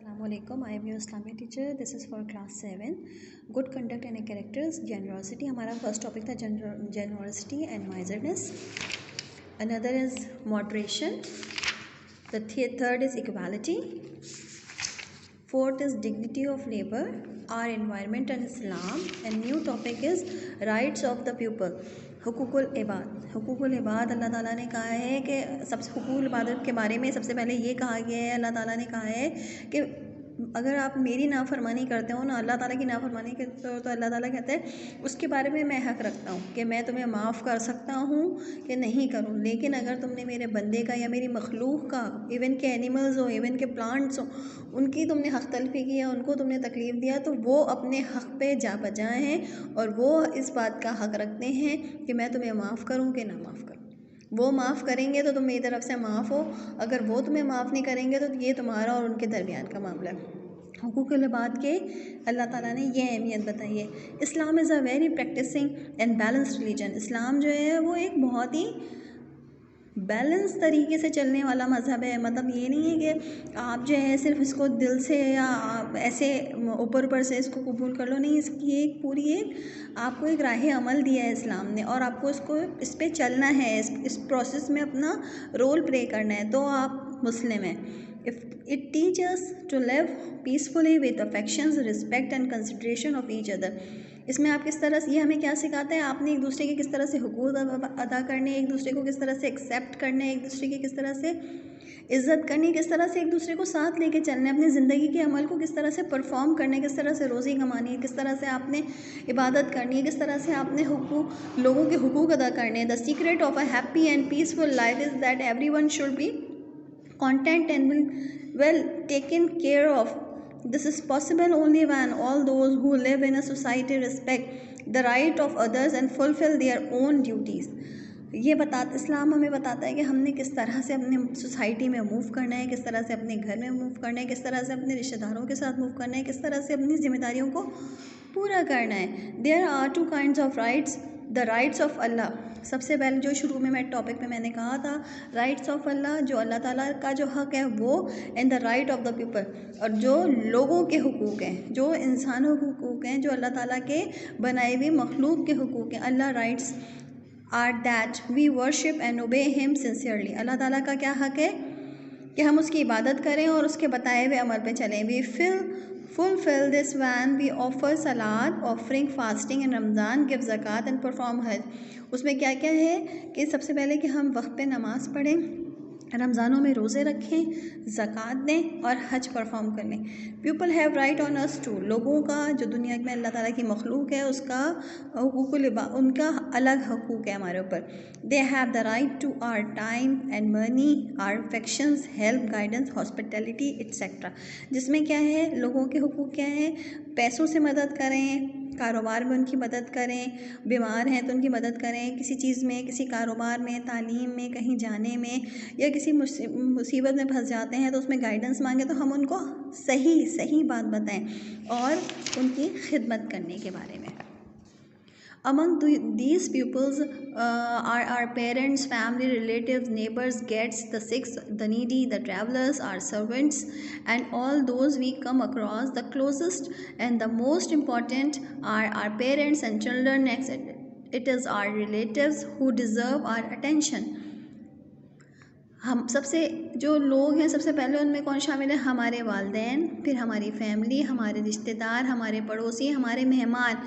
Assalamualaikum. I am your Islamic teacher. This is for class 7. Good conduct and characters. Generosity. हमारा first topic था generosity and miserliness. Another is moderation. The third is equality. Fourth is dignity of labor, our environment and Islam. And new topic is rights of the people. हुकूकुल इबाद अल्लाह ताला ने कहा है कि सबसे हुकूकुल इबादत के बारे में सबसे पहले ये कहा गया है, अल्लाह ताला ने कहा है कि अगर आप मेरी नाफरमानी करते हो ना, अल्लाह ताला की नाफरमानी करते हो, तो अल्लाह ताला कहते हैं उसके बारे में मैं हक़ रखता हूँ कि मैं तुम्हें माफ़ कर सकता हूँ कि नहीं करूँ। लेकिन अगर तुमने मेरे बंदे का या मेरी मखलूक का, इवन के एनिमल्स हो, इवन के प्लांट्स हो, उनकी तुमने हक़ तलफ़ी की या उनको तुमने तकलीफ़ दिया, तो वो अपने हक़ पे जा बजा हैं और वो इस बात का हक़ रखते हैं कि मैं तुम्हें माफ़ करूँ कि ना माफ़ करूँ। वो माफ़ करेंगे तो तुम मेरी तरफ से माफ़ हो, अगर वो तुम्हें माफ़ नहीं करेंगे तो ये तुम्हारा और उनके दरमियान का मामला है। हुकूकुल इबाद के अल्लाह ताला ने ये अहमियत बताई है। Islam is a very practicing and balanced religion. Islam जो है वो एक बहुत ही बैलेंस तरीके से चलने वाला मज़हब है। मतलब ये नहीं है कि आप जो है सिर्फ इसको दिल से या आप ऐसे ऊपर से इसको कबूल कर लो, नहीं, इसकी एक पूरी एक आपको एक राह अमल दिया है इस्लाम ने और आपको इसको इस पे चलना है, इस प्रोसेस में अपना रोल प्ले करना है, तो आप मुस्लिम हैं। If it teachers to live peacefully with affections, respect and consideration of each other. इसमें आप किस तरह से, ये हमें क्या सिखाता है, आपने एक दूसरे के किस तरह से हुकूक अदा करने, एक दूसरे को किस तरह से एक्सेप्ट करने, एक दूसरे की किस तरह से इज़्ज़त करनी, किस तरह से एक दूसरे को साथ लेके चलना है, अपनी ज़िंदगी के अमल को किस तरह से परफॉर्म करने, किस तरह से रोज़ी कमानी है, किस तरह से आपने इबादत करनी है, किस तरह से आपने लोगों के हुकूक अदा करने हैं। The secret of a happy and peaceful life is that everyone should be content and well taken care of. This is possible only when all those who live in a society respect the right of others and fulfill their own duties. ये इस्लाम हमें बताता है कि हमने किस तरह से अपने सोसाइटी में मूव करना है, किस तरह से अपने घर में मूव करना है, किस तरह से अपने रिश्तेदारों के साथ मूव करना है, किस तरह से अपनी जिम्मेदारियों को पूरा करना है। There are two kinds of rights. The rights of Allah, सबसे पहले जो शुरू में मैं टॉपिक में मैंने कहा था, राइट्स ऑफ अल्लाह, जो अल्लाह ताला का जो हक़ है वो, and the right of the people, और जो लोगों के हुकूक हैं, जो इंसानों के हुकूक हैं, जो अल्लाह ताला के बनाए हुए मखलूक के हुकूक हैं। Allah rights are that we worship and obey him sincerely. Allah ताला का क्या हक़ है कि हम उसकी इबादत करें और उसके बताए हुए अमल पे चलें। We fulfill this when we offer salat, offering, fasting and Ramadan, give zakat and perform hajj. उसमें क्या क्या है कि सबसे पहले कि हम वक्त पे नमाज़ पढ़ें, रमज़ानों में रोज़े रखें, ज़कात दें और हज परफॉर्म कर लें। People have right on us too, लोगों का जो दुनिया में अल्लाह ताला की मखलूक है उसका उनका अलग हकूक़ है हमारे ऊपर। They have the right to our time and money, our affections, help, guidance, hospitality etcetera. जिसमें क्या है, लोगों के हुकूक़ क्या हैं, पैसों से मदद करें, कारोबार में उनकी मदद करें, बीमार हैं तो उनकी मदद करें, किसी चीज़ में, किसी कारोबार में, तालीम में, कहीं जाने में, या किसी मुसीबत में फंस जाते हैं तो उसमें गाइडेंस मांगे तो हम उनको सही बात बताएं और उनकी खिदमत करने के बारे में। Among these pupils are our parents, family, relatives, neighbors, guests, the sick, the needy, the travelers, our servants, and all those we come across. The closest and the most important are our parents and children. Next, it is our relatives who deserve our attention. हम सबसे जो लोग हैं, सबसे पहले उनमें कौन शामिल है, हमारे वालिदैन, फिर हमारी फैमिली, हमारे रिश्तेदार, हमारे पड़ोसी, हमारे मेहमान,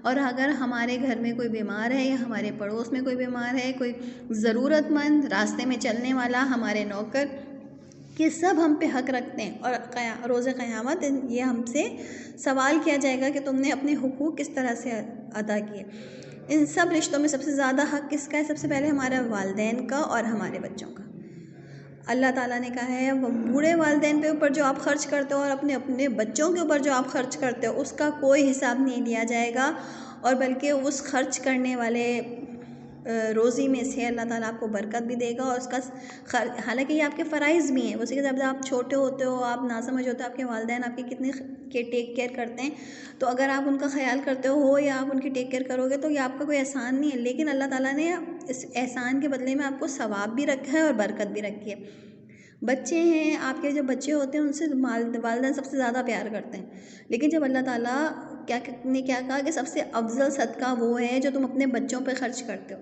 और अगर हमारे घर में कोई बीमार है या हमारे पड़ोस में कोई बीमार है, कोई ज़रूरतमंद, रास्ते में चलने वाला, हमारे नौकर, ये सब हम पे हक़ रखते हैं। और रोज़े क़यामत ये हमसे सवाल किया जाएगा कि तुमने अपने हुकूक किस तरह से अदा किए। इन सब रिश्तों में सबसे ज़्यादा हक़ किसका है, सबसे पहले हमारे वालिदैन का और हमारे बच्चों का। अल्लाह ताला ने कहा है बूढ़े वालिदैन पे ऊपर जो आप ख़र्च करते हो और अपने बच्चों के ऊपर जो आप ख़र्च करते हो उसका कोई हिसाब नहीं लिया जाएगा, और बल्कि उस खर्च करने वाले रोज़ी में से अल्लाह ताला आपको बरकत भी देगा और उसका हालांकि ये आपके फ़राइज़ भी हैं। उसी के जब आप छोटे होते हो, आप ना समझ होते हो, आपके वालिदैन आपकी कितनी टेक केयर करते हैं, तो अगर आप उनका ख्याल करते हो या आप उनकी टेक केयर करोगे तो ये आपका कोई एहसान नहीं है, लेकिन अल्लाह ताला ने इस एहसान के बदले में आपको सवाब भी रखा है और बरकत भी रखी है। बच्चे हैं, आपके जो बच्चे होते हैं उनसे वालिदैन सबसे ज़्यादा प्यार करते हैं, लेकिन जब अल्लाह ताला ने क्या कहा कि सबसे अफजल सदका वो है जो तुम अपने बच्चों पर खर्च करते हो।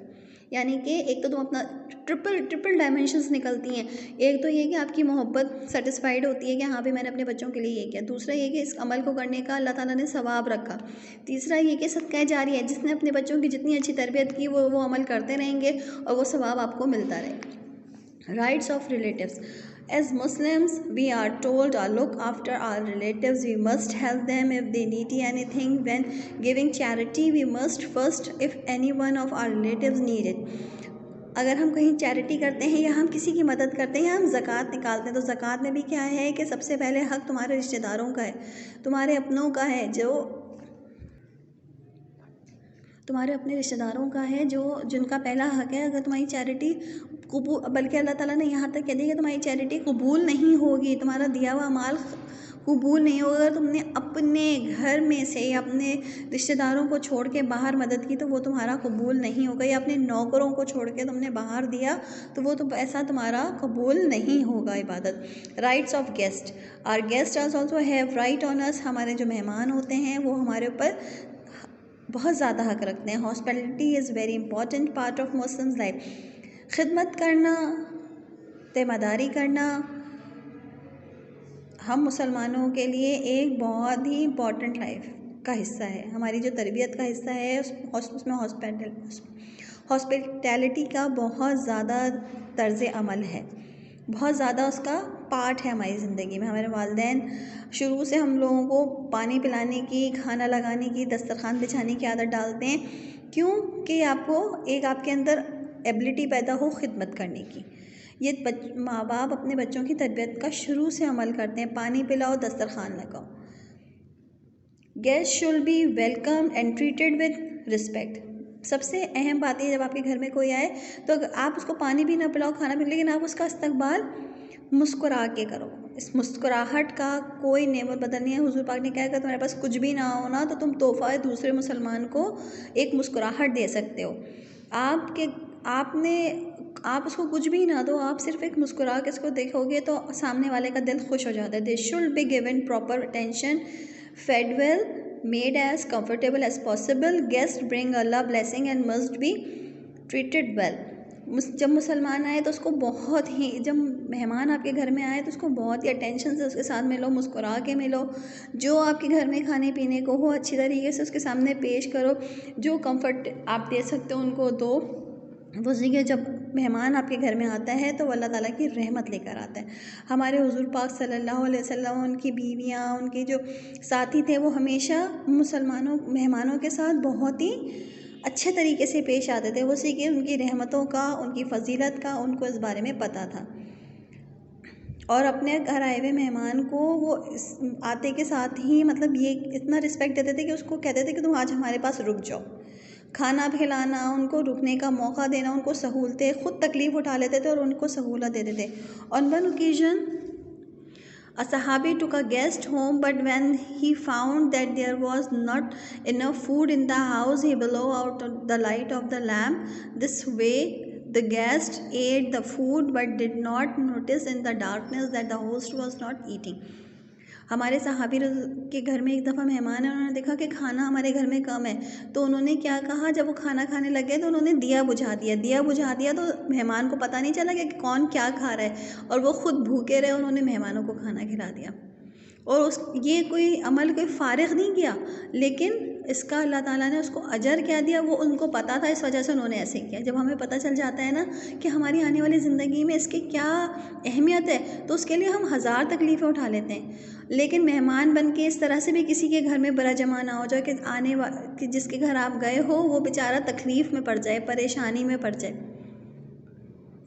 यानी कि एक तो तुम अपना ट्रिपल डायमेंशंस निकलती हैं। एक तो ये कि आपकी मोहब्बत सेटिस्फाइड होती है कि हाँ भी मैंने अपने बच्चों के लिए ये किया। दूसरा ये कि इस अमल को करने का अल्लाह ताला ने सवाब रखा। तीसरा ये कि सदका जारी है, जिसने अपने बच्चों की जितनी अच्छी तरबियत की वो अमल करते रहेंगे और वो सवाब आपको मिलता रहेगा। Rights of relatives. As Muslims, we are told to look after our relatives. We must help them if they need anything. When giving charity, we must first if any one of our relatives need it. अगर हम कहीं charity करते हैं या हम किसी की मदद करते हैं या हम ज़कात निकालते हैं, तो ज़कात में भी क्या है कि सबसे पहले हक़ तुम्हारे रिश्तेदारों का है, तुम्हारे अपनों का है, जो तुम्हारे अपने रिश्तेदारों का है, जो जिनका पहला हक़ है। अगर तुम्हारी चैरिटी कबूल, बल्कि अल्लाह ताला ने यहाँ तक कह दिया कि तुम्हारी चैरिटी कबूल नहीं होगी, तुम्हारा दिया हुआ माल कबूल नहीं होगा। अगर तुमने अपने घर में से या अपने रिश्तेदारों को छोड़ के बाहर मदद की तो वो तुम्हारा कबूल नहीं होगा, या अपने नौकरों को छोड़ के तुमने बाहर दिया तो वो तो ऐसा तुम्हारा कबूल नहीं होगा इबादत। Rights of guest. Our guest also have right on us. हमारे जो मेहमान होते हैं वो हमारे ऊपर बहुत ज़्यादा हक़ रखते हैं। Hospitality is very important part of Muslims life. खिदमत करना, तीमारदारी करना हम मुसलमानों के लिए एक बहुत ही इम्पॉर्टेंट लाइफ का हिस्सा है, हमारी जो तरबियत का हिस्सा है। उसमें हॉस्पिटैलिटी का बहुत ज़्यादा तर्ज़ अमल है, बहुत ज़्यादा उसका पार्ट है हमारी ज़िंदगी में। हमारे वालिदैन शुरू से हम लोगों को पानी पिलाने की, खाना लगाने की, दस्तरखान बिछाने की आदत डालते हैं। क्यों? कि आपके अंदर एबिलिटी पैदा हो खिदमत करने की। ये माँ बाप अपने बच्चों की तरबियत का शुरू से अमल करते हैं। पानी पिलाओ, दस्तरखान लगाओ। Guest should be welcome and treated with respect. सबसे अहम बात है, जब आपके घर में कोई आए तो आप उसको पानी भी ना पिलाओ, खाना भी, लेकिन आप उसका इस्तकबाल मुस्कुरा के करो। इस मुस्कुराहट का कोई नेमत बदल नहीं है। हुजूर पाक ने कहा कि तुम्हारे पास कुछ भी ना हो ना तो तुम तोहफ़ा दूसरे मुसलमान को एक मुस्कुराहट दे सकते हो। आप उसको कुछ भी ना दो, आप सिर्फ एक मुस्कुरा के इसको देखोगे तो सामने वाले का दिल खुश हो जाता है। They should be given proper attention, fed well, made as comfortable as possible. Guest bring Allah blessing and must be treated well. जब मुसलमान आए तो उसको बहुत ही, जब मेहमान आपके घर में आए तो उसको बहुत ही अटेंशन से उसके साथ मिलो, मुस्कुरा के मिलो। जो आपके घर में खाने पीने को हो अच्छी तरीके से उसके सामने पेश करो। जो कंफर्ट आप दे सकते हो उनको दो। वो सीखे जब मेहमान आपके घर में आता है तो अल्लाह ताला की रहमत लेकर आता है। हमारे हुजूर पाक सल्लल्लाहु अलैहि वसल्लम, उनकी बीवियाँ, उनके जो साथी थे वो हमेशा मेहमानों के साथ बहुत ही अच्छे तरीके से पेश आते थे। वो सीखे उनकी रहमतों का, उनकी फ़जीलत का उनको इस बारे में पता था। और अपने घर आए हुए मेहमान को वो आते के साथ ही मतलब ये इतना रिस्पेक्ट देते थे कि उसको कहते थे कि तुम आज हमारे पास रुक जाओ। खाना खिलाना, उनको रुकने का मौका देना, उनको सहूलतें, ख़ुद तकलीफ़ उठा लेते थे और उनको सहूलत देते थे। On one occasion a sahabi took a guest home, but when he found that there was not enough food in the house, he blew out the light of the lamp. This way the guest ate the food but did not notice in the darkness that the host was not eating. हमारे सहाबी के घर में एक दफ़ा मेहमान है, उन्होंने देखा कि खाना हमारे घर में कम है, तो उन्होंने क्या कहा, जब वो खाना खाने लगे तो उन्होंने दिया बुझा दिया तो मेहमान को पता नहीं चला कि कौन क्या खा रहा है, और वो ख़ुद भूखे रहे, उन्होंने मेहमानों को खाना खिला दिया। और ये कोई अमल कोई फ़ारिग नहीं किया, लेकिन इसका अल्लाह ताला ने उसको अजर क्या दिया वो उनको पता था, इस वजह से उन्होंने ऐसे किया। जब हमें पता चल जाता है ना कि हमारी आने वाली ज़िंदगी में इसकी क्या अहमियत है, तो उसके लिए हम हज़ार तकलीफ़ें उठा लेते हैं। लेकिन मेहमान बन के इस तरह से भी किसी के घर में बुरा जमा ना हो जाए कि जिसके घर आप गए हो वो बेचारा तकलीफ़ में पड़ जाए, परेशानी में पड़ जाए,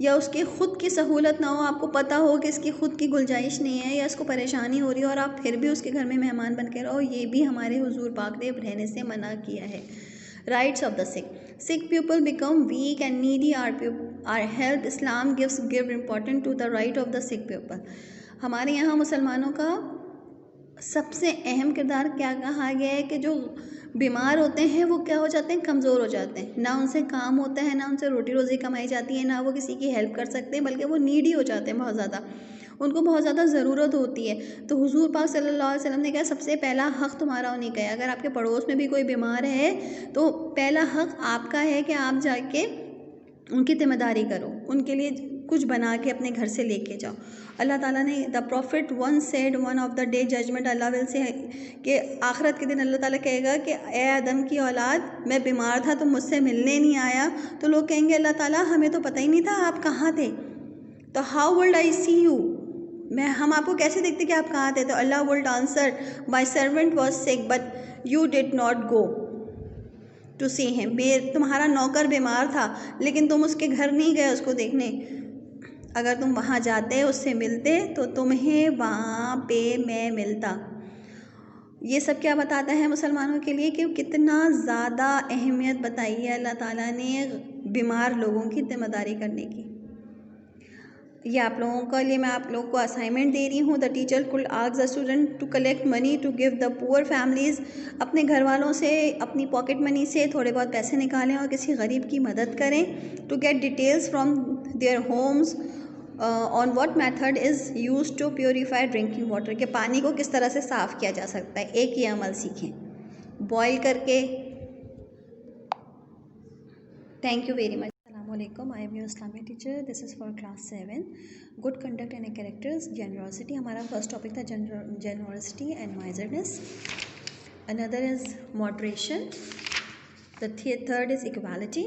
या उसकी ख़ुद की सहूलत ना हो, आपको पता हो कि इसकी ख़ुद की गुंजाइश नहीं है या इसको परेशानी हो रही है और आप फिर भी उसके घर में मेहमान बन के रहो, ये भी हमारे हुजूर पाक ने रहने से मना किया है। Rights of the sick people become weak and needy are help. Islam give important to the right of the sick people. हमारे यहाँ मुसलमानों का सबसे अहम किरदार क्या कहा गया है कि जो बीमार होते हैं वो क्या हो जाते हैं, कमज़ोर हो जाते हैं, ना उनसे काम होता है, ना उनसे रोटी रोज़ी कमाई जाती है, ना वो किसी की हेल्प कर सकते हैं, बल्कि वो नीडी हो जाते हैं बहुत ज़्यादा, उनको बहुत ज़्यादा ज़रूरत होती है। तो हुज़ूर पाक सल्लल्लाहु अलैहि वसल्लम ने कहा सबसे पहला हक़ तुम्हारा उन्हीं का है। अगर आपके पड़ोस में भी कोई बीमार है तो पहला हक़ आपका है कि आप जाके उनकी ज़िम्मेदारी करो, उनके लिए कुछ बना के अपने घर से लेके जाओ। अल्लाह ताला ने the prophet one said one of the day judgment Allah will say कि आखिरत के दिन अल्लाह ताला कहेगा कि ए आदम की औलाद, मैं बीमार था तुम मुझसे मिलने नहीं आया। तो लोग कहेंगे अल्लाह ताला हमें तो पता ही नहीं था आप कहाँ थे, तो how would I see you, हम आपको कैसे देखते कि आप कहाँ थे। तो Allah would answer my servant was sick but you did not go to see him, तुम्हारा नौकर बीमार था लेकिन तुम उसके घर नहीं गए उसको देखने। अगर तुम वहाँ जाते उससे मिलते तो तुम्हें वहाँ पे मैं मिलता। ये सब क्या बताता है मुसलमानों के लिए कि कितना ज़्यादा अहमियत बताई है अल्लाह ताला ने बीमार लोगों की ज़िम्मेदारी करने की। ये आप लोगों के लिए मैं आप लोगों को असाइनमेंट दे रही हूँ। The teacher could ask the student to collect money to give the poor families, अपने घर वालों से अपनी पॉकेट मनी से थोड़े बहुत पैसे निकालें और किसी गरीब की मदद करें। To get details from their homes on what method is use to purify drinking water, के पानी को किस तरह से साफ़ किया जा सकता है, एक ये अमल सीखें बॉयल करके। Thank you very much. Assalamualaikum, I am your Islamic teacher. This is for class 7. Good conduct and characters. Generosity, हमारा फर्स्ट टॉपिक था generosity and miserliness. Another is moderation. The third is equality.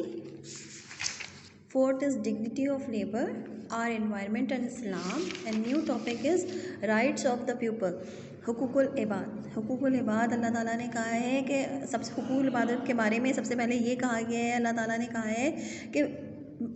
Fourth is dignity of labor, our environment and Islam. And new topic is rights of the pupil. हुकूकुल इबाद, हुकूकुल इबाद अल्लाह ताला ने कहा है कि सबसे हुकूकुल इबादत के बारे में सबसे पहले ये कहा गया है, अल्लाह ताला ने कहा है कि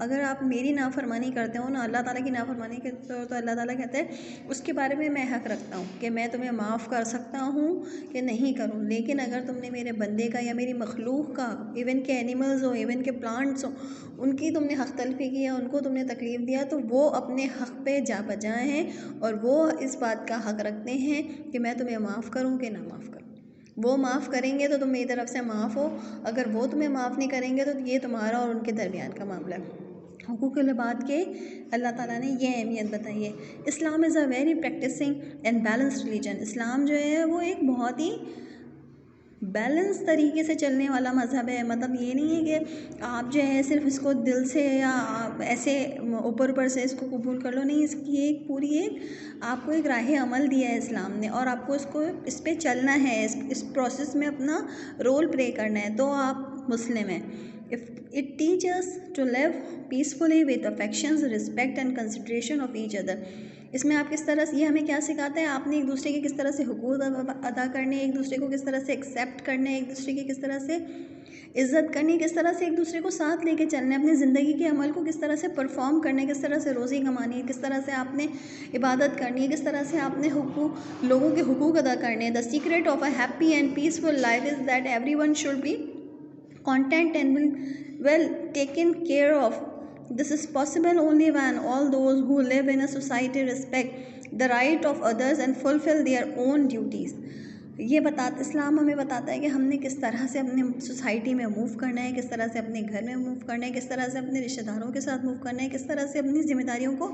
अगर आप मेरी नाफरमानी करते हो ना, अल्लाह ताला की नाफरमानी करते हो, तो अल्लाह ताला कहते हैं उसके बारे में मैं हक़ रखता हूँ कि मैं तुम्हें माफ़ कर सकता हूँ कि नहीं करूँ। लेकिन अगर तुमने मेरे बंदे का या मेरी मखलूक का, इवन के एनिमल्स हो, इवन के प्लांट्स हो, उनकी तुमने हक़ तलफ़ी की या उनको तुमने तकलीफ़ दिया, तो वो अपने हक़ पे जा बजा हैं और वो इस बात का हक़ रखते हैं कि मैं तुम्हें माफ़ करूँ कि ना माफ़ करूँ। वो माफ़ करेंगे तो तुम मेरी तरफ से माफ़ हो, अगर वो तुम्हें माफ़ नहीं करेंगे तो ये तुम्हारा और उनके दरमियान का मामला है। हुकूकुल इबाद के अल्लाह ताला ने ये अहमियत बताई है। Islam is a very practicing and balanced religion, Islam जो है वो एक बहुत ही बैलेंस तरीके से चलने वाला मज़हब है। मतलब ये नहीं है कि आप जो है सिर्फ इसको दिल से या आप ऐसे ऊपर ऊपर से इसको कबूल कर लो, नहीं, इसकी एक पूरी एक आपको एक राह अमल दिया है इस्लाम ने और आपको इसको इस पे चलना है, इस प्रोसेस में अपना रोल प्ले करना है, तो आप मुस्लिम हैं। If it teachers to live peacefully with affections, respect and consideration of each other. इसमें आप किस तरह से, ये हमें क्या सिखाता है, आपने एक दूसरे के किस तरह से हुकूक अदा करने, एक दूसरे को किस तरह से एक्सेप्ट करने, एक दूसरे की किस तरह से इज़्ज़त करनी, किस तरह से एक दूसरे को साथ लेके चलना है, अपनी ज़िंदगी के अमल को किस तरह से परफॉर्म करने, किस तरह से रोज़ी कमानी है, किस तरह से आपने इबादत करनी है, किस तरह से आपने लोगों के हुकूक अदा करने हैं। The secret of a happy and peaceful life is that everyone should be content and well taken care of. This is possible only when all those who live in a society respect the right of others and fulfill their own duties. ये इस्लाम हमें बताता है कि हमने किस तरह से अपने सोसाइटी में मूव करना है, किस तरह से अपने घर में मूव करना है, किस तरह से अपने रिश्तेदारों के साथ मूव करना है, किस तरह से अपनी जिम्मेदारियों को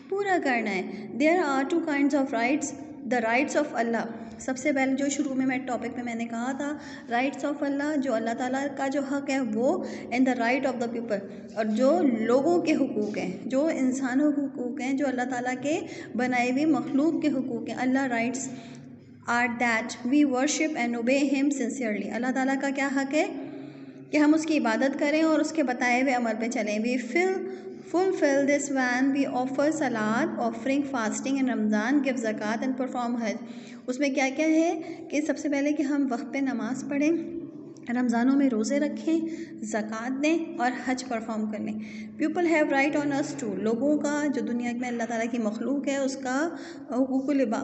पूरा करना है। There are two kinds of rights, the rights of Allah. सबसे पहले जो शुरू में मैं टॉपिक में मैंने कहा था, राइट्स ऑफ अल्लाह, जो अल्लाह ताला का जो हक़ है वो, and the right of the people, और जो लोगों के हुकूक हैं, जो इंसानों के हुकूक हैं, जो अल्लाह ताला के बनाए हुए मखलूक के हुकूक हैं। Allah rights are that we worship and obey him sincerely. Allah ताला का क्या हक़ है कि हम उसकी इबादत करें और उसके बताए हुए अमल पे चलें। We fulfill this when we offer salat, offering, fasting in Ramadan, give zakat and perform hajj. उसमें क्या क्या है कि सबसे पहले कि हम वक्त पे नमाज़ पढ़ें, रमज़ानों में रोज़े रखें, ज़कात दें और हज परफॉर्म कर लें। People have right on us too, लोगों का जो दुनिया में अल्लाह ताला की मखलूक है उसका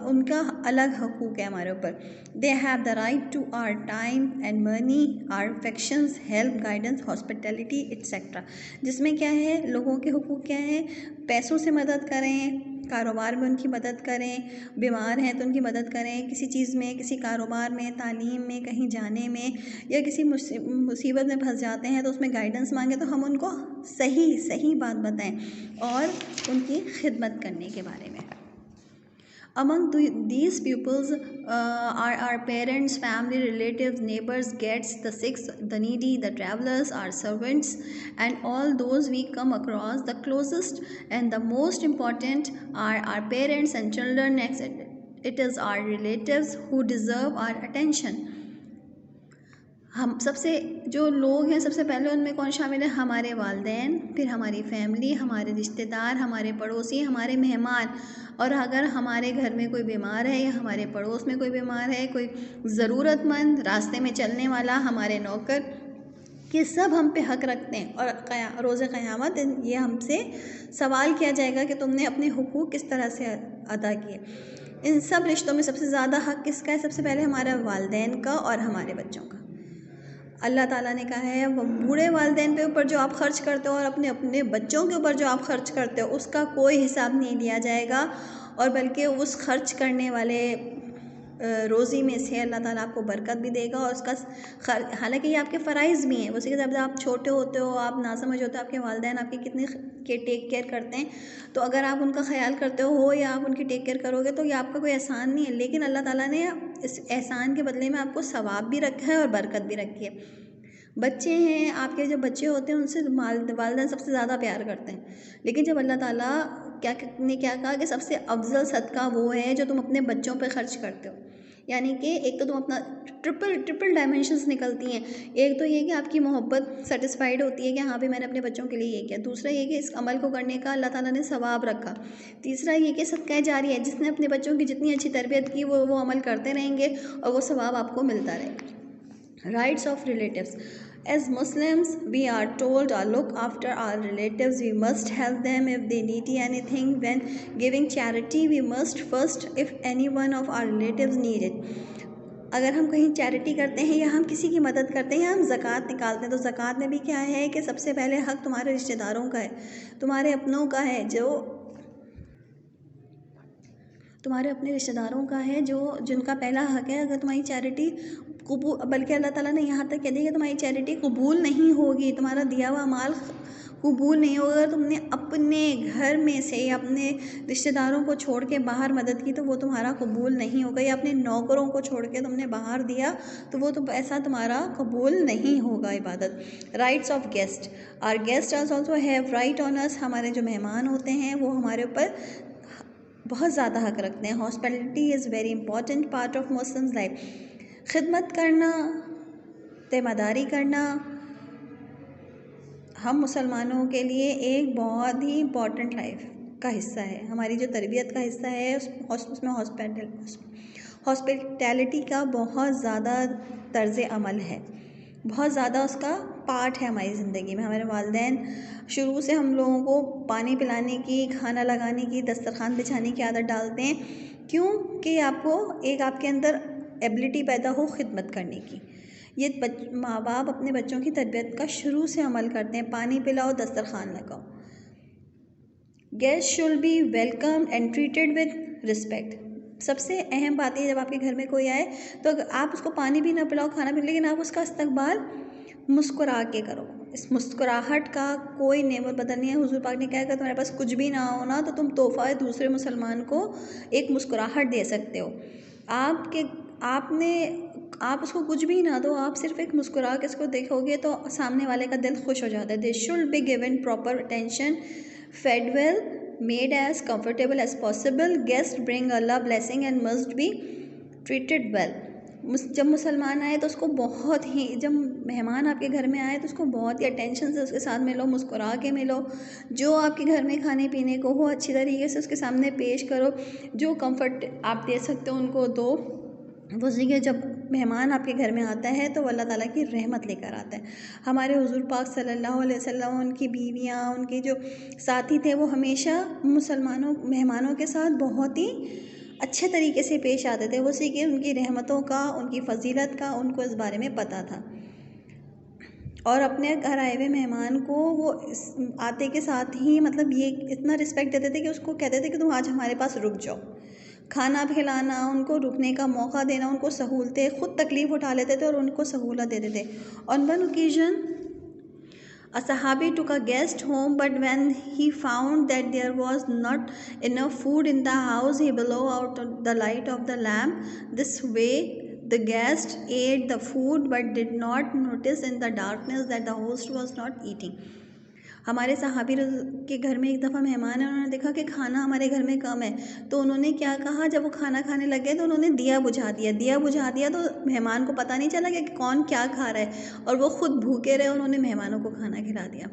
उनका अलग हकूक़ है हमारे ऊपर। They have the right to our time and money, our affections, help, guidance, hospitality etcetera. जिसमें क्या है, लोगों के हुकूक़ क्या हैं, पैसों से मदद करें, कारोबार में उनकी मदद करें, बीमार हैं तो उनकी मदद करें, किसी चीज़ में, किसी कारोबार में, तालीम में, कहीं जाने में, या किसी मुसीबत में फंस जाते हैं तो उसमें गाइडेंस मांगे तो हम उनको सही सही बात बताएं और उनकी खिदमत करने के बारे में। Among these pupils are our parents, family, relatives, neighbors, guests, the sick, the needy, the travelers, our servants, and all those we come across. The closest and the most important are our parents and children. Next, it is our relatives who deserve our attention. हम सबसे जो लोग हैं सबसे पहले उनमें कौन शामिल है? हमारे वालिदैन, फिर हमारी फैमिली, हमारे रिश्तेदार, हमारे पड़ोसी, हमारे मेहमान। और अगर हमारे घर में कोई बीमार है या हमारे पड़ोस में कोई बीमार है, कोई ज़रूरतमंद, रास्ते में चलने वाला, हमारे नौकर, ये सब हम पे हक़ रखते हैं। और रोज़े क़यामत ये हमसे सवाल किया जाएगा कि तुमने अपने हुकूक किस तरह से अदा किए। इन सब रिश्तों में सबसे ज़्यादा हक़ किसका है? सबसे पहले हमारे वालिदैन का और हमारे बच्चों का। अल्लाह ताला ने कहा है बूढ़े वालिदैन के ऊपर जो आप ख़र्च करते हो और अपने अपने बच्चों के ऊपर जो आप ख़र्च करते हो उसका कोई हिसाब नहीं लिया जाएगा, और बल्कि उस खर्च करने वाले रोज़ी में से अल्लाह ताला आपको बरकत भी देगा। और उसका हालांकि ये आपके फ़राइज़ भी हैं, उसी के जब आप छोटे होते हो, आप नासमझ होते हो, आपके वालिदैन आपकी कितनी के टेक केयर करते हैं, तो अगर आप उनका ख्याल करते हो या आप उनकी टेक केयर करोगे तो ये आपका कोई एहसान नहीं है, लेकिन अल्लाह ताला ने इस एहसान के बदले में आपको सवाब भी रखा है और बरकत भी रखी है। बच्चे हैं, आपके जो बच्चे होते हैं उनसे वालिदैन सबसे ज़्यादा प्यार करते हैं, लेकिन जब अल्लाह ताला क्या कहा कि सबसे अफजल सदका वो है जो तुम अपने बच्चों पर ख़र्च करते हो। यानी कि एक तो तुम अपना ट्रिपल डायमेंशंस निकलती हैं। एक तो ये कि आपकी मोहब्बत सेटिस्फाइड होती है कि हाँ भी मैंने अपने बच्चों के लिए ये किया। दूसरा ये कि इस अमल को करने का अल्लाह ताला ने सवाब रखा। तीसरा ये कि सदका जारी है, जिसने अपने बच्चों की जितनी अच्छी तरबियत की वो अमल करते रहेंगे और वो सवाब आपको मिलता रहेगा। Rights of relatives. As Muslims, we are told to look after our relatives. We must help them if they need anything. When giving charity, we must first if any one of our relatives need it. अगर हम कहीं charity करते हैं या हम किसी की मदद करते हैं या हम ज़कात निकालते हैं, तो ज़कात में भी क्या है कि सबसे पहले हक़ तुम्हारे रिश्तेदारों का है, तुम्हारे अपनों का है, जो तुम्हारे अपने रिश्तेदारों का है, जो जिनका पहला हक़ है। अगर तुम्हारी चैरिटी कबूल, बल्कि अल्लाह ताला ने यहाँ तक कह दिया कि तुम्हारी चैरिटी कबूल नहीं होगी, तुम्हारा दिया हुआ माल कबूल नहीं होगा। अगर तुमने अपने घर में से या अपने रिश्तेदारों को छोड़ के बाहर मदद की तो वो तुम्हारा कबूल नहीं होगा, या अपने नौकरों को छोड़ के तुमने बाहर दिया तो वो तो ऐसा तुम्हारा कबूल नहीं होगा इबादत। Rights of guest. Our guest also have right on us. हमारे जो मेहमान होते हैं वो हमारे ऊपर बहुत ज़्यादा हक़ रखते हैं। Hospitality is very important part of Muslims life. खिदमत करना, तीमारदारी करना हम मुसलमानों के लिए एक बहुत ही इम्पॉर्टेंट लाइफ का हिस्सा है, हमारी जो तरबियत का हिस्सा है। उसमें हॉस्पिटैलिटी का बहुत ज़्यादा तर्ज़ अमल है, बहुत ज़्यादा उसका पार्ट है हमारी ज़िंदगी में। हमारे वालिदैन शुरू से हम लोगों को पानी पिलाने की, खाना लगाने की, दस्तरखान बिछाने की आदत डालते हैं। क्यों? कि आपके अंदर एबिलिटी पैदा हो खिदमत करने की। ये माँ बाप अपने बच्चों की तरबियत का शुरू से अमल करते हैं। पानी पिलाओ, दस्तरखान लगाओ। Guest should be welcome and treated with respect. सबसे अहम बात है, जब आपके घर में कोई आए तो आप उसको पानी भी ना पिलाओ, खाना भी, लेकिन आप उसका इस्तकबाल मुस्कुरा के करो। इस मुस्कुराहट का कोई नेमत बदल नहीं है। हुज़ूर पाक ने कहा कि तुम्हारे पास कुछ भी ना हो ना तो तुम तोहफ़ा दूसरे मुसलमान को एक मुस्कुराहट दे सकते हो। आप उसको कुछ भी ना दो, आप सिर्फ एक मुस्कुरा के इसको देखोगे तो सामने वाले का दिल खुश हो जाता है। They should be given proper attention, fed well, made as comfortable as possible. Guest bring Allah blessing and must be treated well. जब मुसलमान आए तो उसको बहुत ही, जब मेहमान आपके घर में आए तो उसको बहुत ही अटेंशन से उसके साथ मिलो, मुस्कुरा के मिलो। जो आपके घर में खाने पीने को हो अच्छी तरीके से उसके सामने पेश करो। जो कंफर्ट आप दे सकते हो उनको दो। वो सीखे जब मेहमान आपके घर में आता है तो अल्लाह ताला की रहमत लेकर आता है। हमारे हुज़ूर पाक सल्लल्लाहु अलैहि वसल्लम, उनकी बीवियाँ, उनके जो साथी थे वो हमेशा मेहमानों के साथ बहुत ही अच्छे तरीके से पेश आते थे। वो सीखे उनकी रहमतों का, उनकी फ़जीलत का उनको इस बारे में पता था। और अपने घर आए हुए मेहमान को वो आते के साथ ही मतलब ये इतना रिस्पेक्ट देते थे कि उसको कहते थे कि तुम आज हमारे पास रुक जाओ। खाना खिलाना, उनको रुकने का मौका देना, उनको सहूलतें, ख़ुद तकलीफ़ उठा लेते थे और उनको सहूलत देते थे। On one occasion a sahabi took a guest home, but when he found that there was not enough food in the house, he blew out the light of the lamp. This way the guest ate the food but did not notice in the darkness that the host was not eating. हमारे सहाबी के घर में एक दफ़ा मेहमान है, उन्होंने देखा कि खाना हमारे घर में कम है, तो उन्होंने क्या कहा, जब वो खाना खाने लग गए तो उन्होंने दिया बुझा दिया तो मेहमान को पता नहीं चला कि कौन क्या खा रहा है, और वो ख़ुद भूखे रहे, उन्होंने मेहमानों को खाना खिला दिया।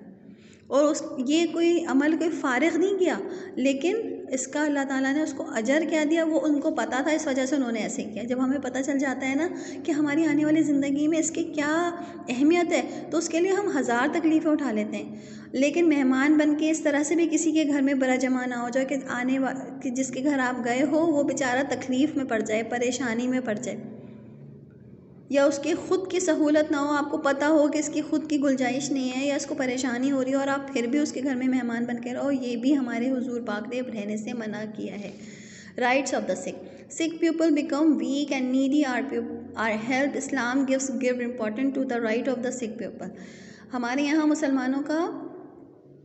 और ये कोई अमल कोई फ़ारिग नहीं किया, लेकिन इसका अल्लाह ताला ने उसको अजर क्या दिया वो उनको पता था, इस वजह से उन्होंने ऐसे किया। जब हमें पता चल जाता है ना कि हमारी आने वाली ज़िंदगी में इसकी क्या अहमियत है, तो उसके लिए हम हज़ार तकलीफ़ें उठा लेते हैं। लेकिन मेहमान बन के इस तरह से भी किसी के घर में बुरा जमा ना हो जाए कि जिसके घर आप गए हो वो बेचारा तकलीफ़ में पड़ जाए, परेशानी में पड़ जाए, या उसकी ख़ुद की सहूलत ना हो, आपको पता हो कि इसकी ख़ुद की गुंजाइश नहीं है या इसको परेशानी हो रही है, और आप फिर भी उसके घर में मेहमान बन के रहो, ये भी हमारे हुजूर पाक ने रहने से मना किया है। Rights of the sick people become weak and needy are help. Islam give important to the right of the sick people. हमारे यहाँ मुसलमानों का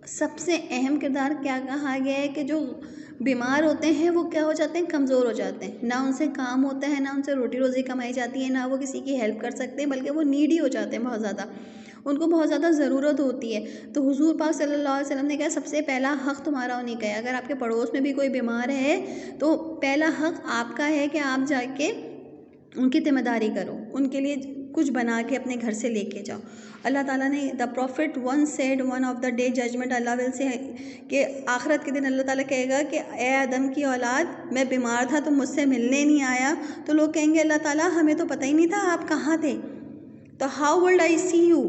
सबसे अहम किरदार क्या कहा गया है कि जो बीमार होते हैं वो क्या हो जाते हैं, कमज़ोर हो जाते हैं, ना उनसे काम होता है, ना उनसे रोटी रोज़ी कमाई जाती है, ना वो किसी की हेल्प कर सकते हैं, बल्कि वो नीडी हो जाते हैं बहुत ज़्यादा, उनको बहुत ज़्यादा ज़रूरत होती है। तो हुजूर पाक सल्लल्लाहु अलैहि वसल्लम ने कहा सबसे पहला हक़ तुम्हारा उन्हीं का है। अगर आपके पड़ोस में भी कोई बीमार है तो पहला हक़ आपका है कि आप जाके उनकी ज़िम्मेदारी करो, उनके लिए कुछ बना के अपने घर से लेके जाओ। अल्लाह ताला ने the prophet one said one of the day judgment, Allah will say कि आखिरत के दिन अल्लाह ताला कहेगा कि ए आदम की औलाद, मैं बीमार था तो मुझसे मिलने नहीं आया। तो लोग कहेंगे अल्लाह ताला हमें तो पता ही नहीं था आप कहाँ थे, तो how would I see you,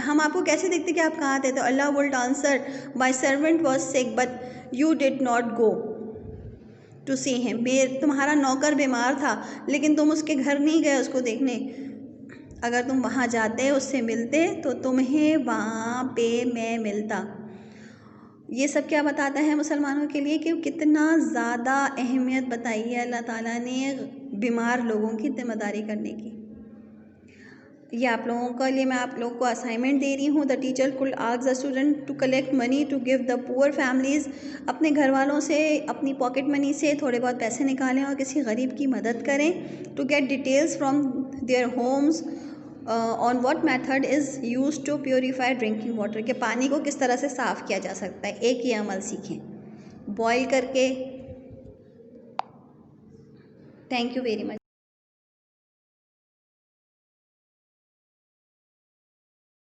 हम आपको कैसे देखते कि आप कहाँ थे। तो Allah would answer my servant was sick but you did not go to see him. तुम्हारा नौकर बीमार था लेकिन तुम उसके घर नहीं गए उसको देखने। अगर तुम वहाँ जाते, उससे मिलते, तो तुम्हें वहाँ पे मैं मिलता। ये सब क्या बताता है मुसलमानों के लिए कि कितना ज़्यादा अहमियत बताई है अल्लाह ताला ने बीमार लोगों की ज़िम्मेदारी करने की। ये आप लोगों के लिए मैं आप लोगों को असाइनमेंट दे रही हूँ। The teacher could ask the student to collect money to give the poor families. अपने घर वालों से अपनी पॉकेट मनी से थोड़े बहुत पैसे निकालें और किसी गरीब की मदद करें। To get details from their homes on what method is use to purify drinking water, के पानी को किस तरह से साफ़ किया जा सकता है, एक ये अमल सीखें बॉयल करके। Thank you very much.